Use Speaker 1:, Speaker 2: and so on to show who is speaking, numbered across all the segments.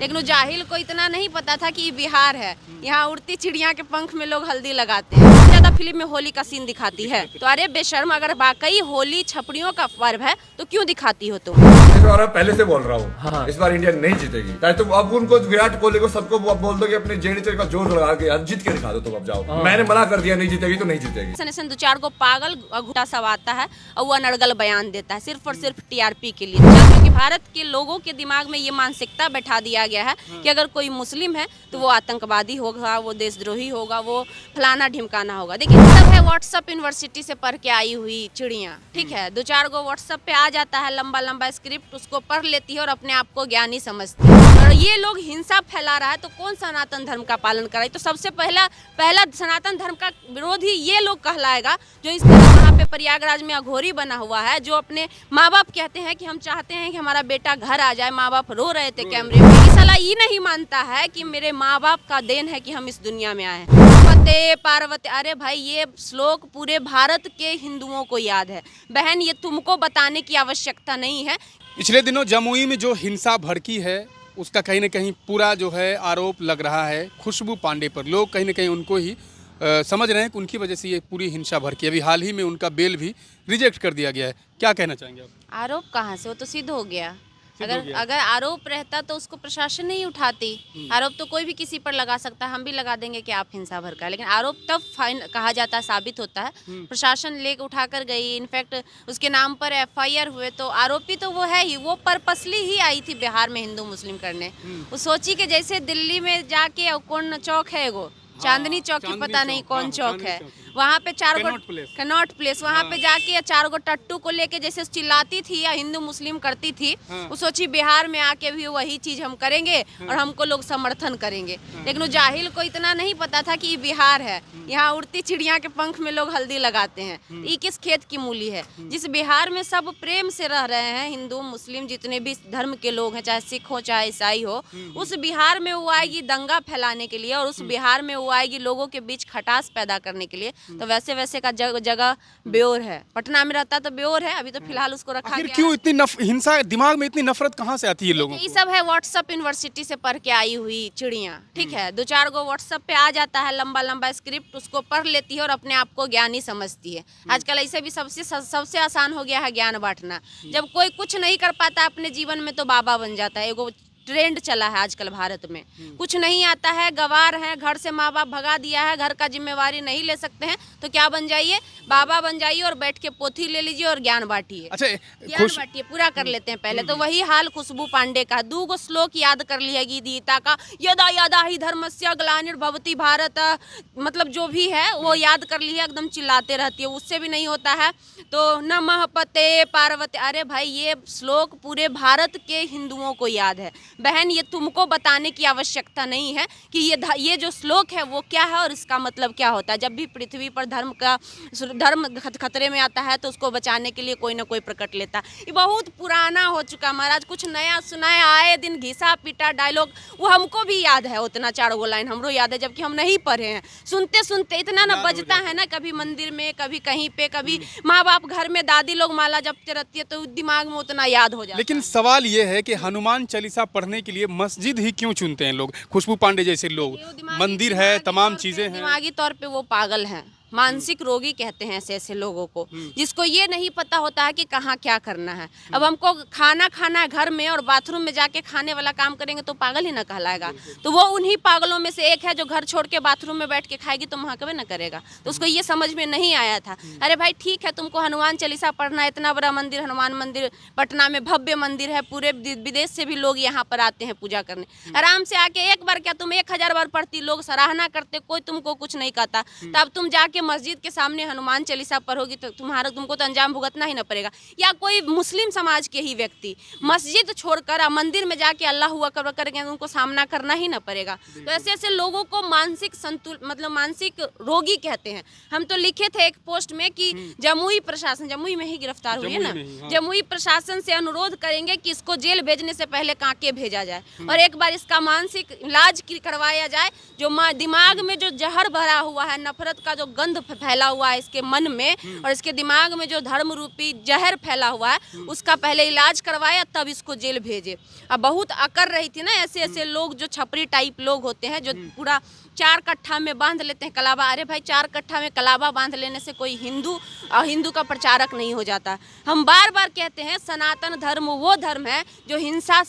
Speaker 1: लेकिन वो जाहिल को इतना नहीं पता था कि ये बिहार है। यहाँ उड़ती चिड़िया के पंख में लोग हल्दी लगाते हैं। ज्यादा फिल्म में होली का सीन दिखाती है, तो अरे बेशर्म, अगर वाकई होली छपड़ियों का पर्व है तो क्यों दिखाती हो तुम?
Speaker 2: इस बार मैं पहले से बोल रहा हूँ,
Speaker 3: हाँ।
Speaker 2: इस बार इंडिया नहीं जीतेगी। चाहे तुम अब उनको विराट कोहली को सबको बोल दो कि अपने जेडीचे का जोर लगा के यार जीत के दिखा दो, तुम अब जाओ। मैंने मना कर दिया, नहीं जीतेगी तो नहीं जीतेगी।
Speaker 1: सन दो चार को पागल घुटा सब आता है और वो अनर्गल बयान देता है सिर्फ और सिर्फ टीआरपी के लिए, क्योंकि भारत के लोगों के दिमाग में ये मानसिकता बैठा दिया गया है कि अगर कोई मुस्लिम है तो वो आतंकवादी होगा, वो देशद्रोही होगा, वो फलाना ढिमकाना होगा। देखिए सब है व्हाट्सएप यूनिवर्सिटी से पढ़ के आई हुई चिड़िया, ठीक है, दो चार गो व्हाट्सएप पे आ जाता है लंबा लंबा स्क्रिप्ट, उसको पढ़ लेती है और अपने आप को ज्ञानी समझती है। और ये लोग हिंसा फैला रहा है तो कौन सनातन धर्म का पालन कराए? तो सबसे पहला सनातन धर्म का विरोधी ये लोग कहलाएगा जो इस तरह वहाँ पे प्रयागराज में अघोरी बना हुआ है, जो अपने माँ बाप कहते हैं कि हम चाहते हैं कि हमारा बेटा घर आ जाए, माँ बाप रो रहे थे कैमरे में, ये साला ये नहीं मानता है कि मेरे माँ बाप का देन है कि हम इस दुनिया में आए। पते पार्वती, अरे भाई ये श्लोक पूरे भारत के हिंदुओं को याद है बहन, ये तुमको बताने की आवश्यकता नहीं है।
Speaker 3: पिछले दिनों जमुई में जो हिंसा भड़की है उसका कहीं न कहीं पूरा जो है आरोप लग रहा है खुशबू पांडे पर। लोग कहीं न कहीं उनको ही समझ रहे हैं कि उनकी वजह से ये पूरी हिंसा भड़की। अभी हाल ही में उनका बेल भी रिजेक्ट कर दिया गया है। क्या कहना चाहेंगे आप?
Speaker 1: आरोप कहाँ से, वो तो सिद्ध हो गया। अगर आरोप रहता तो उसको प्रशासन नहीं उठाती। आरोप तो कोई भी किसी पर लगा सकता है, हम भी लगा देंगे कि आप हिंसा भड़का, लेकिन आरोप तब फाइन कहा जाता है, साबित होता है, प्रशासन लेकर उठा कर गई, इनफैक्ट उसके नाम पर एफआईआर हुए, तो आरोपी तो वो है ही, वो पर्पसली ही आई थी बिहार में हिंदू मुस्लिम करने। वो सोची कि जैसे दिल्ली में जाके कौन चौक है वो चांदनी चौक की पता नहीं कौन चौक है, वहाँ पे चार गो कनॉट प्लेस, वहाँ पे जाके चार गो टट्टू को लेके जैसे चिल्लाती थी या हिंदू मुस्लिम करती थी, वो सोची बिहार में आके भी वही चीज हम करेंगे और हमको लोग समर्थन करेंगे। लेकिन वो जाहिल को इतना नहीं पता था कि ये बिहार है। यहाँ उड़ती चिड़िया के पंख में लोग हल्दी लगाते हैं, ये किस खेत की मूली है? जिस बिहार में सब प्रेम से रह रहे हैं, हिंदू मुस्लिम जितने भी धर्म के लोग हैं, चाहे सिख हो चाहे ईसाई हो, उस बिहार में वो आएगी दंगा फैलाने के लिए और उस बिहार में वो आएगी लोगों के बीच खटास पैदा करने के लिए। तो वैसे वैसे का जगह ब्योर है, पटना में रहता तो ब्योर है, अभी तो फिलहाल उसको रखा गया।
Speaker 3: क्यों इतनी हिंसा, दिमाग में इतनी नफरत कहाँ से आती है लोगों को?
Speaker 1: ये सब है व्हाट्सएप यूनिवर्सिटी से पढ़ के आई हुई चिड़िया, ठीक है, दो चार गो व्हाट्सएप पे आ जाता है लंबा लंबा स्क्रिप्ट, उसको पढ़ लेती है और अपने आप को ज्ञानी समझती है। आजकल ऐसे भी सबसे आसान हो गया है ज्ञान बांटना। जब कोई कुछ नहीं कर पाता अपने जीवन में तो बाबा बन जाता है। एगो ट्रेंड चला है आजकल भारत में, कुछ नहीं आता है, गवार है, घर से माँ बाप भगा दिया है, घर का जिम्मेवारी नहीं ले सकते हैं, तो क्या बन जाइए? बाबा बन जाइए और बैठ के पोथी ले लीजिए और ज्ञान बांटिए।
Speaker 3: अच्छा,
Speaker 1: ज्ञान बांटिए, पूरा कर लेते हैं पहले। तो वही हाल खुशबू पांडे का, 2 गो श्लोक याद कर लिया गीता का, यदा यदा ही धर्मस्य ग्लानिर्भवति भारत, मतलब जो भी है वो याद कर ली है, एकदम चिल्लाते रहती है, उससे भी नहीं होता है। तो नमः पते पार्वती, अरे भाई ये श्लोक पूरे भारत के हिंदुओं को याद है बहन, ये तुमको बताने की आवश्यकता नहीं है कि ये जो श्लोक है वो क्या है और इसका मतलब क्या होता है। जब भी पृथ्वी पर धर्म खतरे में आता है तो उसको बचाने के लिए कोई ना कोई प्रकट लेता है। ये बहुत पुराना हो चुका महाराज, कुछ नया सुनाया, आए दिन घिसा पीटा डायलॉग, वो हमको भी याद है, उतना 4 गो लाइन हमरो याद है, जबकि हम नहीं पढ़े हैं। सुनते सुनते इतना ना बजता है ना, कभी मंदिर में, कभी कहीं पे, कभी माँ बाप घर में दादी लोग माला जपते रहती है तो दिमाग में उतना याद हो जाता है।
Speaker 3: लेकिन सवाल ये है कि हनुमान चालीसा पढ़ने के लिए मस्जिद ही क्यों चुनते हैं लोग? खुशबू पांडे जैसे लोग, मंदिर है, तमाम चीजें हैं।
Speaker 1: दिमागी तौर पे वो पागल हैं, मानसिक रोगी कहते हैं ऐसे लोगों को, जिसको ये नहीं पता होता है कि कहाँ क्या करना है। अब हमको खाना खाना है घर में और बाथरूम में जाके खाने वाला काम करेंगे तो पागल ही ना कहलाएगा। तो वो उन्हीं पागलों में से एक है जो घर छोड़ के बाथरूम में बैठ के खाएगी तो महकबे ना करेगा। तो उसको ये समझ में नहीं आया था। अरे भाई ठीक है, तुमको हनुमान चालीसा पढ़ना है, इतना बड़ा मंदिर, हनुमान मंदिर पटना में भव्य मंदिर है, पूरे विदेश से भी लोग यहाँ पर आते हैं पूजा करने। आराम से आके एक बार क्या तुम 1000 बार पढ़ती, लोग सराहना करते, कोई तुमको कुछ नहीं कहता, तब तुम जाके मस्जिद के सामने हनुमान चालीसा पढ़ोगी तो तुमको तो अंजाम भुगतना ही ना पड़ेगा। या कोई मुस्लिम समाज के ही व्यक्ति मस्जिद छोड़कर मंदिर में जाके अल्लाह हुआ करके उनको सामना करना ही ना पड़ेगा। तो ऐसे ऐसे लोगों को मानसिक मतलब मानसिक रोगी कहते हैं। हम तो लिखे थे एक पोस्ट में कि जमुई प्रशासन, जमुई में ही गिरफ्तार हुई है ना, जमुई प्रशासन से अनुरोध करेंगे कि इसको जेल भेजने से पहले कांके भेजा जाए और एक बार इसका मानसिक इलाज करवाया जाए। जो दिमाग में जो जहर भरा हुआ है, नफरत का जो गंध अंध फैला हुआ है इसके मन में, और इसके दिमाग में जो धर्म रूपी जहर फैला हुआ है उसका पहले इलाज करवाए तब इसको जेल भेजे। अब बहुत अकर रही थी ना ऐसे ऐसे लोग जो छपरी टाइप लोग होते हैं जो पूरा 4 कट्ठा में बांध लेते हैं कलावा। अरे भाई 4 कट्ठा में कलावा बांध लेने से कोई हिंदू का प्रचारक नहीं हो जाता। हम बार बार कहते हैं सनातन धर्म वो धर्म है जो हिंसा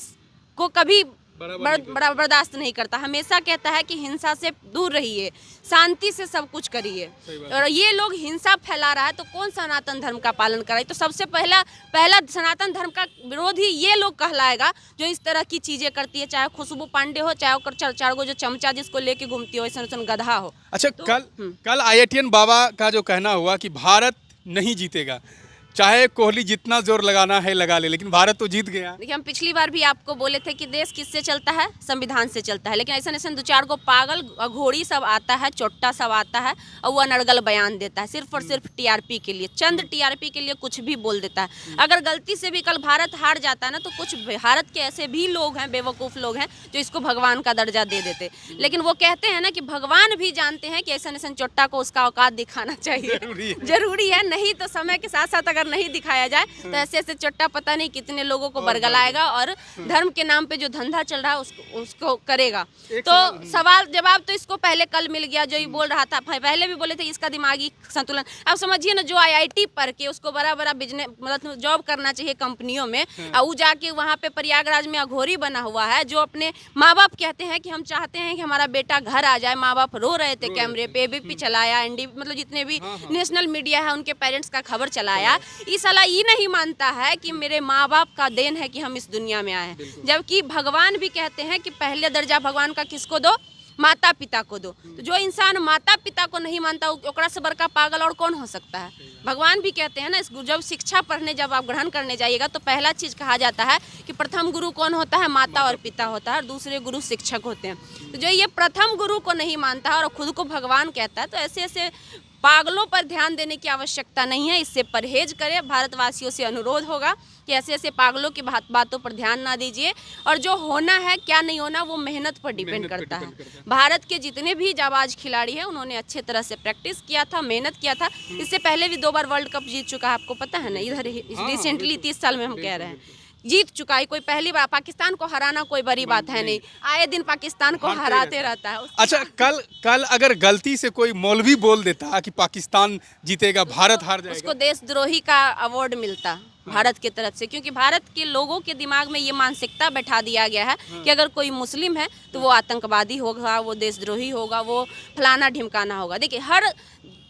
Speaker 1: को कभी बर्दाश्त नहीं करता, हमेशा कहता है कि हिंसा से दूर रहिए, शांति से सब कुछ करिए। और ये लोग हिंसा फैला रहा है तो कौन सनातन धर्म का पालन कराए? तो सबसे पहला सनातन धर्म का विरोधी ये लोग कहलाएगा जो इस तरह की चीजें करती है, चाहे खुशबू पांडे हो, चाहे चार गो जो चमचा जिसको लेके घूमती हो, ऐसा गधा हो।
Speaker 3: अच्छा, कल IITN बाबा का जो कहना हुआ कि भारत नहीं जीतेगा, चाहे कोहली जितना जोर लगाना है लगा ले, लेकिन भारत तो जीत गया।
Speaker 1: देखिए, हम पिछली बार भी आपको बोले थे कि देश किससे चलता है? संविधान से चलता है। लेकिन ऐसा 2-4 को पागल घोड़ी सब आता है, चोट्टा सब आता है और वो अनर्गल बयान देता है सिर्फ और सिर्फ TRP के लिए, चंद TRP के लिए कुछ भी बोल देता है। अगर गलती से भी कल भारत हार जाता है ना तो कुछ भारत के ऐसे भी लोग हैं, बेवकूफ़ लोग हैं जो इसको भगवान का दर्जा दे देते। लेकिन वो कहते हैं ना कि भगवान भी जानते हैं कि ऐसा चोट्टा को उसका औकात दिखाना चाहिए, जरूरी है। नहीं तो समय के साथ साथ नहीं दिखाया जाए तो ऐसे ऐसे चट्टा पता नहीं कितने लोगों को बरगलाएगा और धर्म के नाम पे जो धंधा चल रहा है उसको करेगा। तो सवाल जवाब तो इसको पहले कल मिल गया। जो ये बोल रहा था, पहले भी बोले थे इसका दिमागी संतुलन। अब समझिए ना, जो IIT पढ़ के उसको बड़ा बिजनेस मतलब जॉब करना चाहिए कंपनियों में, और वो जाके वहाँ पे प्रयागराज में अघोरी बना हुआ है, जो अपने माँ बाप कहते हैं कि हम चाहते हैं कि हमारा बेटा घर आ जाए। माँ बाप रो रहे थे कैमरे पे, ABP चलाया, ND मतलब जितने भी नेशनल मीडिया है उनके पेरेंट्स का खबर चलाया। इस साला ये नहीं मानता है कि मेरे माँ बाप का देन है कि हम इस दुनिया में आए हैं। जबकि भगवान भी कहते हैं कि पहले दर्जा भगवान का किसको दो? माता पिता को दो। तो जो इंसान माता पिता को नहीं मानता ओकरा से बड़का पागल और कौन हो सकता है? भगवान भी कहते हैं ना, जब शिक्षा पढ़ने जब आप ग्रहण करने जाइएगा तो पहला चीज़ कहा जाता है कि प्रथम गुरु कौन होता है? माता और पिता होता है, और दूसरे गुरु शिक्षक होते हैं। तो जो ये प्रथम गुरु को नहीं मानता है और खुद को भगवान कहता है, तो ऐसे ऐसे पागलों पर ध्यान देने की आवश्यकता नहीं है। इससे परहेज करें। भारतवासियों से अनुरोध होगा कि ऐसे ऐसे पागलों की बातों पर ध्यान ना दीजिए। और जो होना है क्या नहीं होना वो मेहनत पर डिपेंड करता है। भारत के जितने भी जाबाज खिलाड़ी हैं उन्होंने अच्छे तरह से प्रैक्टिस किया था, मेहनत किया था। इससे पहले भी 2 बार वर्ल्ड कप जीत चुका है, आपको पता है ना? इधर रिसेंटली 30 साल में हम कह रहे हैं जीत चुका है। कोई पहली बार पाकिस्तान को हराना कोई बड़ी बात है नहीं, आए दिन पाकिस्तान को हराते रहता है।
Speaker 3: अच्छा, कल अगर गलती से कोई मौलवी बोल देता कि पाकिस्तान जीतेगा, भारत हार जाएगा, उसको
Speaker 1: देशद्रोही का अवार्ड मिलता भारत की तरफ से। क्योंकि भारत के लोगों के दिमाग में ये मानसिकता बैठा दिया गया है कि अगर कोई मुस्लिम है तो वो आतंकवादी होगा, वो देशद्रोही होगा, वो फलाना ढिमकाना होगा। देखिए, हर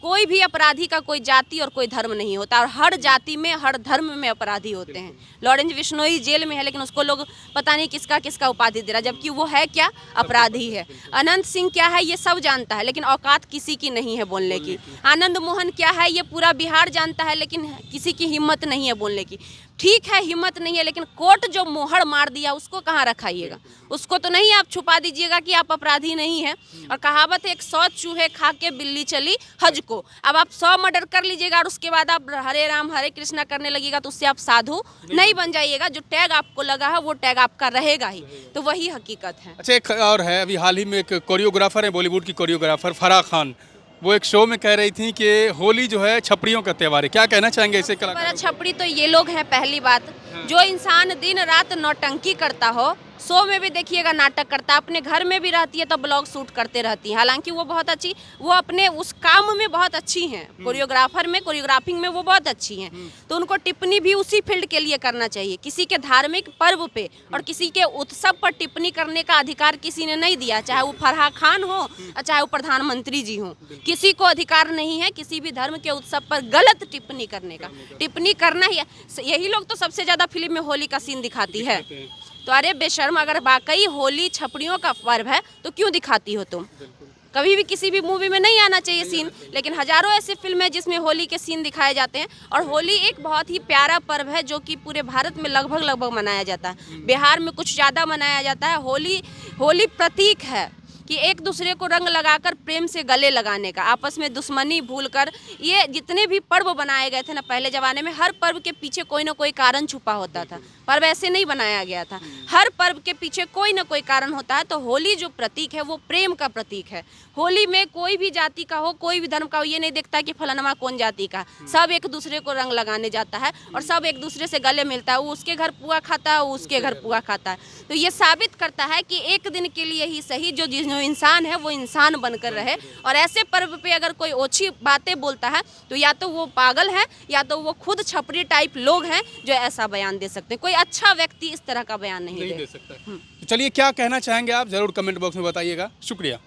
Speaker 1: कोई भी अपराधी का कोई जाति और कोई धर्म नहीं होता, और हर जाति में हर धर्म में अपराधी होते हैं। लॉरेंस बिश्नोई जेल में है लेकिन उसको लोग पता नहीं किसका उपाधि दे रहा, जबकि वो है क्या? अपराधी है। अनंत सिंह क्या है ये सब जानता है लेकिन औकात किसी की नहीं है बोलने की। आनंद मोहन क्या है ये पूरा बिहार जानता है लेकिन किसी की हिम्मत नहीं है बोलने की। ठीक है, हिम्मत नहीं है, लेकिन कोर्ट जो मोहर मार दिया उसको कहाँ रखाइएगा? उसको तो नहीं आप छुपा दीजिएगा कि आप अपराधी नहीं हैं। और कहावत है, 100 चूहे खा के बिल्ली चली हज को। अब आप 100 मर्डर कर लीजिएगा और उसके बाद आप हरे राम हरे कृष्णा करने लगेगा तो उससे आप साधु नहीं बन जाइएगा। जो टैग आपको लगा है वो टैग आपका रहेगा ही, तो वही हकीकत है।
Speaker 3: अच्छा, एक और है, अभी हाल ही में एक कोरियोग्राफर है, बॉलीवुड की कोरियोग्राफर फराह खान, वो एक शो में कह रही थी कि होली जो है छपड़ियों का त्योहार है। क्या कहना चाहेंगे ऐसे कलाकार?
Speaker 1: छपड़ी तो ये लोग हैं। पहली बात, जो इंसान दिन रात नौटंकी करता हो, शो में भी देखिएगा नाटक करता है, अपने घर में भी रहती है तो ब्लॉग शूट करते रहती है। हालांकि वो बहुत अच्छी, वो अपने उस काम में बहुत अच्छी हैं, कोरियोग्राफर में, कोरियोग्राफिंग में वो बहुत अच्छी हैं। तो उनको टिप्पणी भी उसी फील्ड के लिए करना चाहिए। किसी के धार्मिक पर्व पे और किसी के उत्सव पर टिप्पणी करने का अधिकार किसी ने नहीं दिया, चाहे वो फराह खान हो चाहे वो प्रधानमंत्री जी हो। किसी को अधिकार नहीं है किसी भी धर्म के उत्सव पर गलत टिप्पणी करने का। टिप्पणी करना ही, यही लोग तो सबसे ज्यादा फिल्म में होली का सीन दिखाती है। तो अरे बेशर्म, अगर वाकई होली छपड़ियों का पर्व है तो क्यों दिखाती हो तुम? कभी भी किसी भी मूवी में नहीं आना चाहिए सीन, लेकिन हजारों ऐसे फिल्म है जिसमें होली के सीन दिखाए जाते हैं। और होली एक बहुत ही प्यारा पर्व है जो कि पूरे भारत में लगभग मनाया जाता है। बिहार में कुछ ज़्यादा मनाया जाता है। होली प्रतीक है, कि एक दूसरे को रंग लगाकर प्रेम से गले लगाने का, आपस में दुश्मनी भूलकर, ये जितने भी पर्व बनाए गए थे ना पहले ज़माने में, हर पर्व के पीछे कोई ना कोई कारण छुपा होता था। पर्व ऐसे नहीं बनाया गया था, हर पर्व के पीछे कोई ना कोई कारण होता है। तो होली जो प्रतीक है वो प्रेम का प्रतीक है। होली में कोई भी जाति का हो, कोई भी धर्म का हो, ये नहीं देखता कि फलाना कौन जाति का, सब एक दूसरे को रंग लगाने जाता है और सब एक दूसरे से गले मिलता है। वो उसके घर पुआ खाता है, वो उसके घर पुआ खाता है। तो ये साबित करता है कि एक दिन के लिए ही सही जो इंसान है वो इंसान बनकर रहे। और ऐसे पर्व पे अगर कोई ओछी बातें बोलता है तो या तो वो पागल है या तो वो खुद छपरी टाइप लोग हैं जो ऐसा बयान दे सकते हैं। कोई अच्छा व्यक्ति इस तरह का बयान नहीं दे
Speaker 3: सकता। तो चलिए, क्या कहना चाहेंगे आप, जरूर कमेंट बॉक्स में बताइएगा। शुक्रिया।